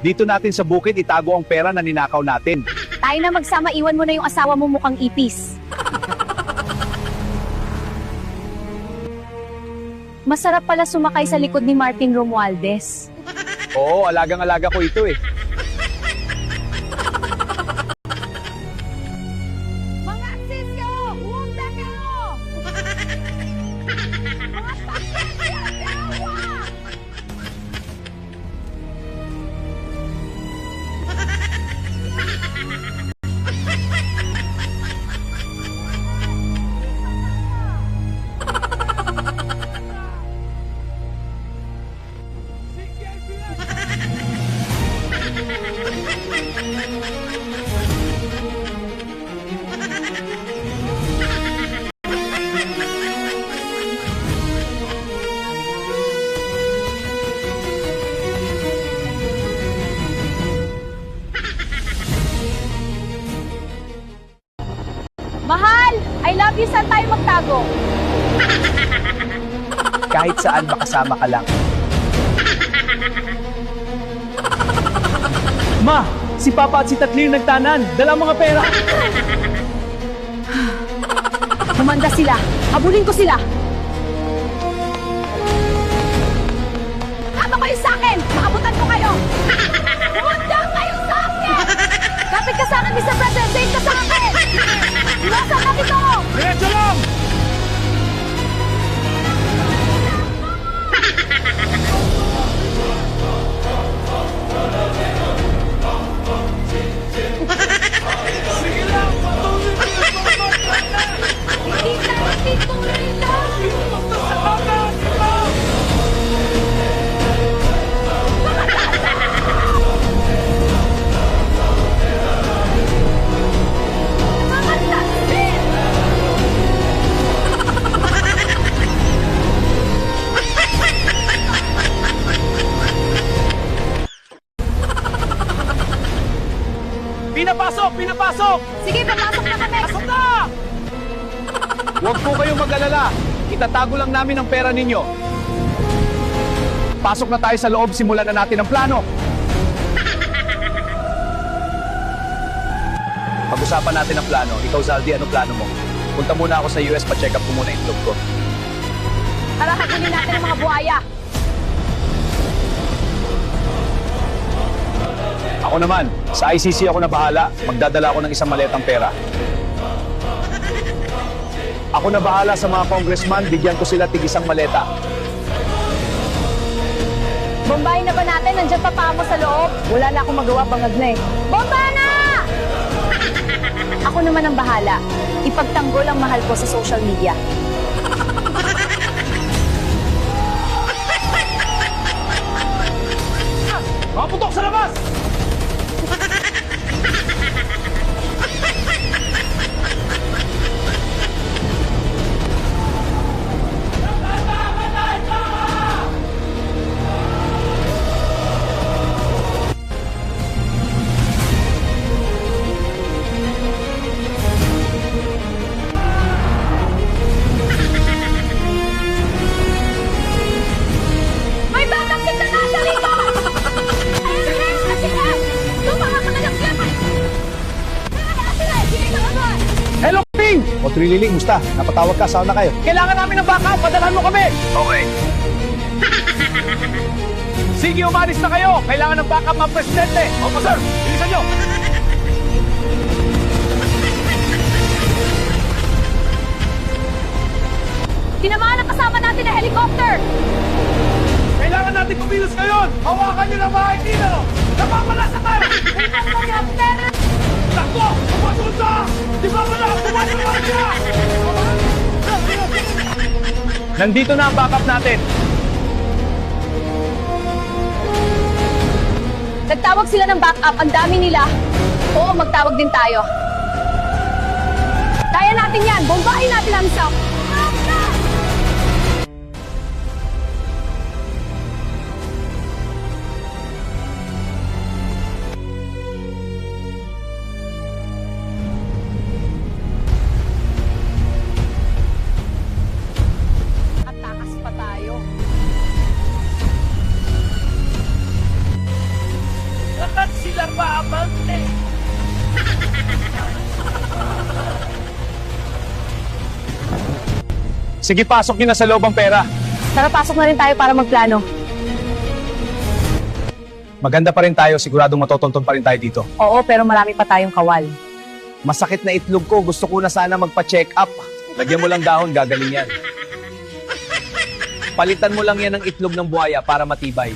Dito natin sa bukid itago ang pera na ninakaw natin. Tayo na magsama, iwan mo na yung asawa mo mukhang ipis. Masarap pala sumakay sa likod ni Martin Romualdez. Oo, alagang-alaga ko ito eh. Mga sisyo! Huwag kayo! Mga pakya! Yawa! Mahal! I love you! Saan tayo magtago? Kahit saan makasama ka lang. Ma! Si Papa at si Tatlin nagtanan. Dala mga pera. Humanda sila! Habulin ko sila! Tama kayo sa akin! Makabutan ko kayo! Humanda kayo sa akin! Kapit ka sa akin, Mr. President! Safe ka sa akin! Iwasan natin ito! Diretso lang! Hindi tuloy lang! Mga taksin! Pinapasok! Pinapasok! Sige, papasok na kami! Pasok na! Huwag po kayong mag-alala. Itatago lang namin ang pera ninyo. Pasok na tayo sa loob, simulan na natin ang plano. Pag-usapan natin ang plano. Ikaw, Zaldi, ano plano mo? Punta muna ako sa US, pa-check up ko muna yung itlog ko. Tara, hagunin natin ang mga buhaya! Ako naman, sa ICC ako na bahala. Magdadala ako ng isang maletang pera. Ako na bahala sa mga congressman, bigyan ko sila tig-isang maleta. Bombahin na ba natin? Nandiyan pa pa mo sa loob? Wala na akong magawa, bangag na eh. Bomba na! Ako naman ang bahala. Ipagtanggol ang mahal ko sa social media. Mga putok sa labas! May batang kita na sa likod! Sige! Sige! Tumaka ka na lang siya! Sige na naman! Hello, Ping! O, Trililing, musta? Napatawag ka, saan na kayo? Kailangan namin ng backup, padalhan mo kami! Okay. Sige, umalis na kayo! Kailangan ng backup ng presidente! Opo, sir! Bilisan nyo! Tinamaan ang kasama natin na helicopter! Kailangan natin kumilos ngayon! Hawakan nyo ng bahay dito! Napapalasa tayo! Takbo! Pumasunta! Di ba pala ang pumasunta niya? Nandito na ang backup natin. Nagtawag sila ng backup, ang dami nila. Oo, magtawag din tayo. Kaya natin yan, bombahin natin ang South. sila babante. Sige, pasok niyo na sa loob ang pera. Tara, pasok na rin tayo para magplano. Maganda pa rin tayo, siguradong matotonton pa rin tayo dito. Oo, pero marami pa tayong kawal. Masakit na itlog ko, gusto ko na sana magpa-check up. Lagyan mo lang dahon, gagaling yan. Palitan mo lang yan ng itlog ng buhaya para matibay.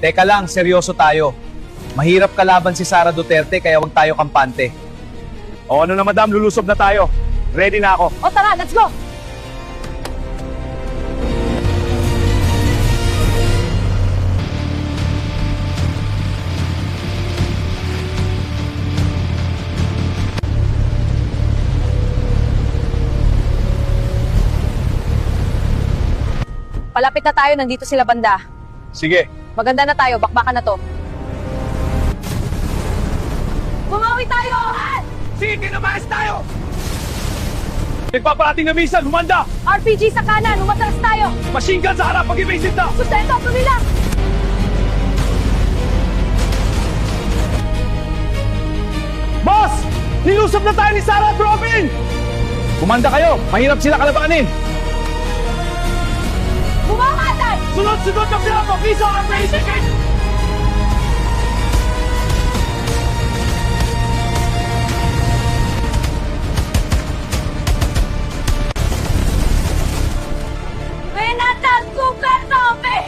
Teka lang, seryoso tayo. Mahirap kalaban si Sara Duterte kaya wag tayo kampante. O ano na madam, lulusob na tayo. Ready na ako. O tara, let's go! Palapit na tayo, nandito sila banda. Sige. Maganda na tayo, bakbakan na to. Bumawi tayo! Sige, kinamayas tayo! Nagpaparating na misan, humanda! RPG sa kanan, umatras tayo! Machine gun sa harap, pag-evasive na! Sustento, tumila! Boss! Nilusap na tayo ni Sarah at Robin! Kumanda kayo, mahirap sila kalabanin! Bumamatay! Sunod-sunod na plano, visa operation! Pinatag ko ka, Tope!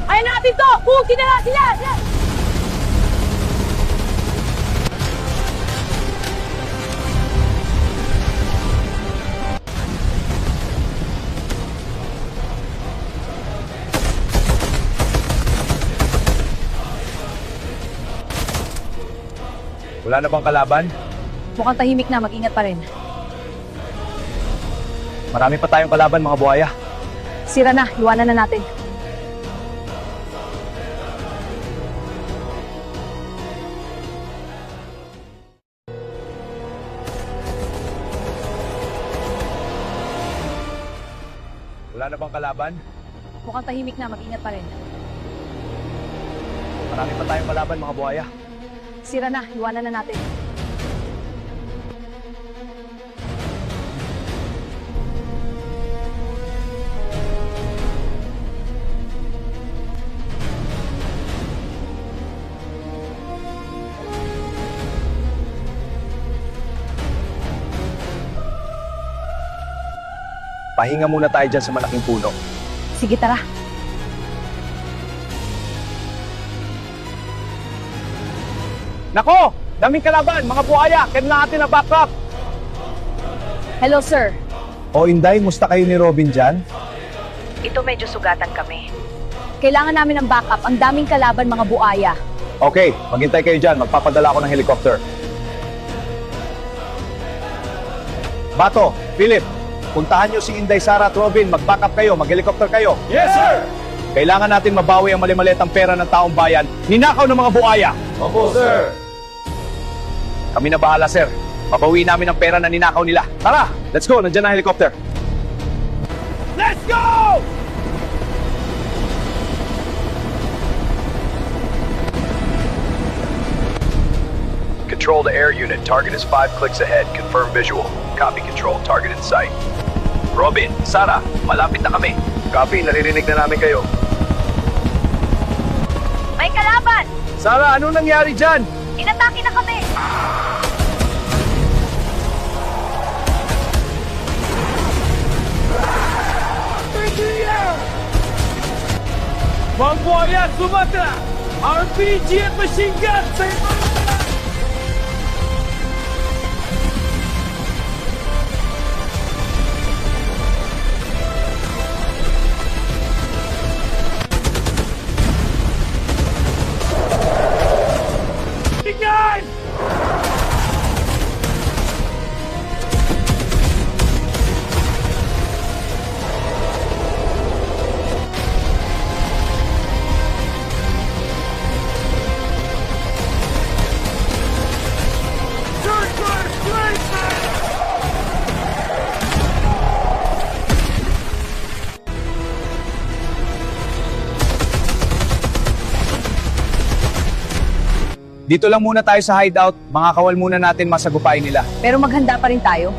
Ayaw natin to! Huwagin na lang sila! Wala na bang kalaban? Mukhang tahimik na, mag-ingat pa rin. Marami pa tayong kalaban, mga buhaya. Sira na, iwanan na natin. Wala na bang kalaban? Mukhang tahimik na, mag-ingat pa rin. Marami pa tayong kalaban, mga buhaya. Sira na, iwanan na natin. Pahinga muna tayo dyan sa malaking puno. Sige, tara. Nako! Daming kalaban, mga buhaya! Kailangan natin na backup! Hello, sir. O Inday, musta kayo ni Robin dyan? Ito medyo sugatan kami. Kailangan namin ng backup. Ang daming kalaban, mga buaya. Okay, maghintay kayo dyan. Magpapadala ako ng helicopter. Bato, Philip, puntahan nyo si Inday, Sara at Robin. Mag-backup kayo, mag-helicopter kayo. Yes, sir! Kailangan natin mabawi ang mali-malitang pera ng taong bayan. Ninakaw ng mga buhaya. Opo, sir. Kami na bahala, sir. Mabawi namin ang pera na ninakaw nila. Tara, let's go. Nandiyan na ang helicopter. Let's go! Control to air unit. Target is 5 clicks ahead. Confirm visual. Copy control. Target in sight. Robin, Sara, malapit na kami. Copy, naririnig na namin kayo. May kalaban! Sara, anong nangyari dyan? Inatake na kami! Mga buhaya, Sumatra! RPG at machine gun! Sa Tingnan! Dito lang muna tayo sa hideout. Mga kawal muna natin masagupain nila. Pero maghanda pa rin tayo.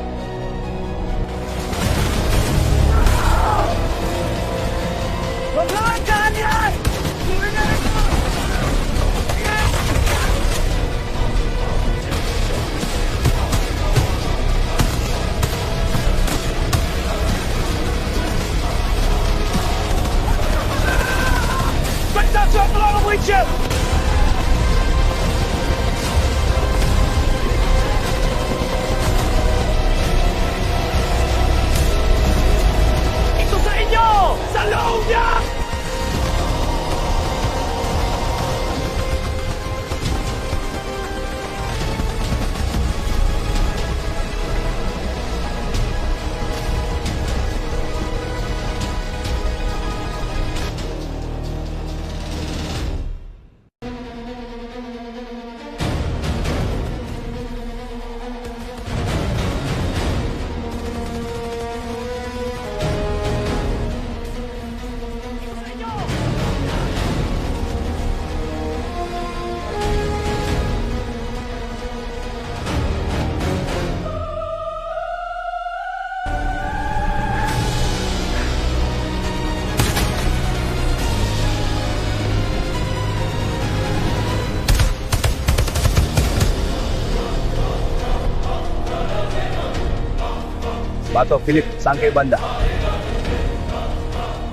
Bato, Philip, saan kayo banda?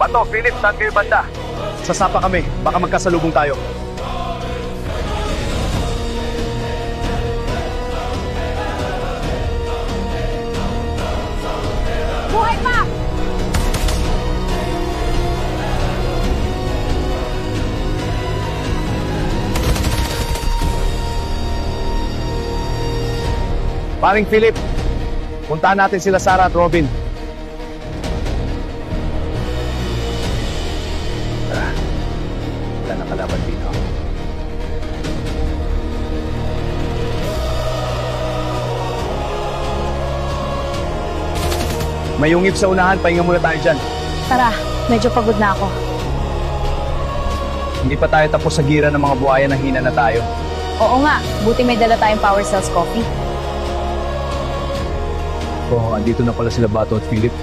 Bato, Philip, saan kayo banda? Sasapa kami. Baka magkasalubong tayo. Buhay pa! Paring Philip, puntahan natin sila Sarah at Robin. Tara. Wala na kalaban dito. May ungip sa unahan, pahinga muna tayo dyan. Tara, medyo pagod na ako. Hindi pa tayo tapos sa gira ng mga buhaya na hina na tayo. Oo nga, buti may dala tayong Power Cells coffee. Oo, andito na pala sila Bato at Philip.